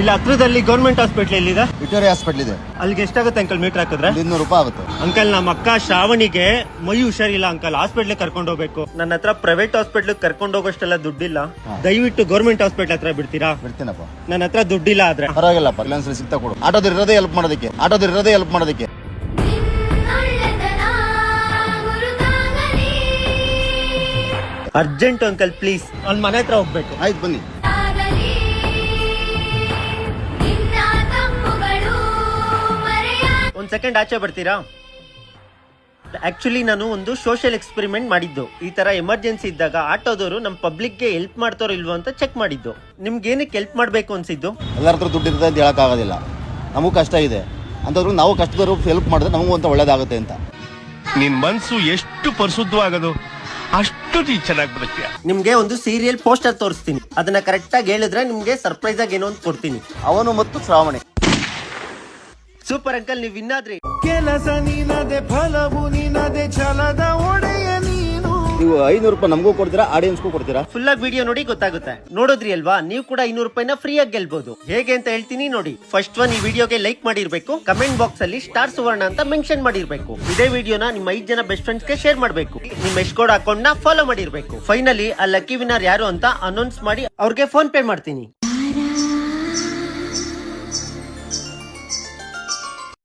ಇಲ್ಲ ಹತ್ರದಲ್ಲಿ government hospital ಎಲ್ಲಿದೆ? ವಿಕ್ಟೋರಿಯಾ ಹಾಸ್ಪಿಟಲ್ ಇದೆ. ಅಲ್ಲಿಗೆ ಎಷ್ಟಾಗುತ್ತೆ ಅಂಕಲ್ ಮೀಟರ್ ಹಾಕಿದ್ರೆ? 200 ರೂಪಾಯಿ ಆಗುತ್ತೆ. ಅಂಕಲ್ ನಮ್ಮ ಅಕ್ಕ ಶ್ರಾವಣಿಗೆ ಮೈ ಹುಷಾರಿಲ್ಲ ಅಂಕಲ್, ಹಾಸ್ಪಿಟ್ಲ್ ಕರ್ಕೊಂಡು ಹೋಗ್ಬೇಕು. ನನ್ನ ಹತ್ರ ಪ್ರೈವೇಟ್ ಹಾಸ್ಪಿಟ್ಲ್ ಕರ್ಕೊಂಡು ಹೋಗೋಷ್ಟೆಲ್ಲ ದುಡ್ಡಿಲ್ಲ. ದಯವಿಟ್ಟು ಗೌರ್ಮೆಂಟ್ ಹಾಸ್ಪಿಟಲ್ ಹತ್ರ ಬಿಡ್ತೀರಾ? ಬಿಡ್ತೀನಪ್ಪ. ನನ್ನ ಹತ್ರ ದುಡ್ಡಿಲ್ಲ ಆದ್ರೆ ಪರವಾಗಿಲ್ಲಪ್ಪ, ಇಲ್ಲೊಂದ್ಸರಿ ಸಿಗ್ತಾ ಕೊಡು. ಆಟೋದಲ್ಲಿ ಇರೋದೇ ಹೆಲ್ಪ್ ಮಾಡೋದಕ್ಕೆ. ಅರ್ಜೆಂಟ್ ಅಂಕಲ್ ಪ್ಲೀಸ್, ಅಲ್ಲಿ ಮನೆ ಹತ್ರ ಹೋಗ್ಬೇಕು. ಆಯ್ತು ಬನ್ನಿ. ಒಂದ್ ಸೆಕೆಂಡ್ ಆಚೆ ಬರ್ತೀರಾ? ಆಕ್ಚುಲಿ ನಾನು ಒಂದು ಸೋಷಿಯಲ್ ಎಕ್ಸ್ಪೆರಿಮೆಂಟ್ ಮಾಡಿದ್ದು. ಈ ತರ ಎಮರ್ಜೆನ್ಸಿ ಇದ್ದಾಗ ಆಟೋದವರು ನಮ್ ಪಬ್ಲಿಕ್ ಗೆ ಹೆಲ್ಪ್ ಮಾಡ್ತಾರೋ ಇಲ್ವೋ ಅಂತ ಚೆಕ್ ಮಾಡಿದ್ದು. ನಿಮ್ಗೆ ಏನಕ್ಕೆ ಹೆಲ್ಪ್ ಮಾಡ್ಬೇಕು ಅನ್ಸಿದ್ದು? ಎಲ್ಲರ ಹತ್ರ ದುಡ್ಡು ಇರುತ್ತೆ ಅಂತ ಹೇಳಕ್ ಆಗೋದಿಲ್ಲ, ನಮಗೂ ಕಷ್ಟ ಇದೆ ಅಂತಂದ್ರು ನಾವು ಕಷ್ಟದವರು ಹೆಲ್ಪ್ ಮಾಡಿದ್ರೆ ನಮಗೂ ಅಂತ ಒಳ್ಳೇದಾಗುತ್ತೆ ಅಂತ. ನಿನ್ ಮನ್ಸು ಎಷ್ಟು ಪರಿಶುದ್ಧವಾಗದು ಅಷ್ಟು ನೀ ಚೆನ್ನಾಗಿ ಬದುಕ್ತೀಯ. ನಿಮ್ಗೆ ಒಂದು ಸೀರಿಯಲ್ ಪೋಸ್ಟರ್ ತೋರಿಸ್ತೀನಿ, ಅದನ್ನ ಕರೆಕ್ಟ್ ಆಗಿ ಹೇಳಿದ್ರೆ ನಿಮ್ಗೆ ಸರ್ಪ್ರೈಸ್ ಆಗಿ ಏನೋ ಒಂದು ಕೊಡ್ತೀನಿ. ಅವನು ಮತ್ತು ಶ್ರಾವಣಿ. ಸೂಪರ್ ಅಂಕಲ್, ನೀವ್ ಇನ್ನಾದ್ರಿ. ಕೆಲಸ ನೀನದೆ, ಫಲವು ನೀನದೆ, ಛಲದ ಒಡೆಯ ನೀನು. ನೀವು 500 ರೂಪಾಯಿ ನಮಗೂ ಕೊಡ್ತೀರಾ, ಆಡಿಯನ್ಸ್ಗೂ ಕೊಡ್ತೀರಾ? ಫುಲ್ ಆಗಿ ವಿಡಿಯೋ ನೋಡಿ ಗೊತ್ತಾಗುತ್ತೆ. ನೋಡಿದ್ರಿ ಅಲ್ವಾ? ನೀವು ಕೂಡ 500 ರೂಪಾಯಿನ ಫ್ರೀ ಆಗಿ ಗೆಲ್ಬಹುದು. ಹೇಗೆ ಅಂತ ಹೇಳ್ತೀನಿ ನೋಡಿ. ಫಸ್ಟ್ ಒನ್, ಈ ವಿಡಿಯೋಗೆ ಲೈಕ್ ಮಾಡಿರ್ಬೇಕು, ಕಮೆಂಟ್ ಬಾಕ್ಸ್ ಅಲ್ಲಿ ಸ್ಟಾರ್ ಸುವರ್ಣ ಅಂತ ಮೆನ್ಷನ್ ಮಾಡಿರ್ಬೇಕು. ಇದೇ ವಿಡಿಯೋನ ನಿಮ್ಮ 5 ಜನ ಬೆಸ್ಟ್ ಫ್ರೆಂಡ್ಸ್ ಗೆ ಶೇರ್ ಮಾಡಬೇಕು. ನಿಮ್ಮ ಎಸ್ಕೋಡ್ ಅಕೌಂಟ್ ನ ಫಾಲೋ ಮಾಡಿರ್ಬೇಕು. ಫೈನಲಿ ಆ ಲಕ್ಕಿ ವಿನ್ನರ್ ಯಾರು ಅಂತ ಅನೌನ್ಸ್ ಮಾಡಿ ಅವ್ರಿಗೆ ಫೋನ್ ಪೇ ಮಾಡ್ತೀನಿ.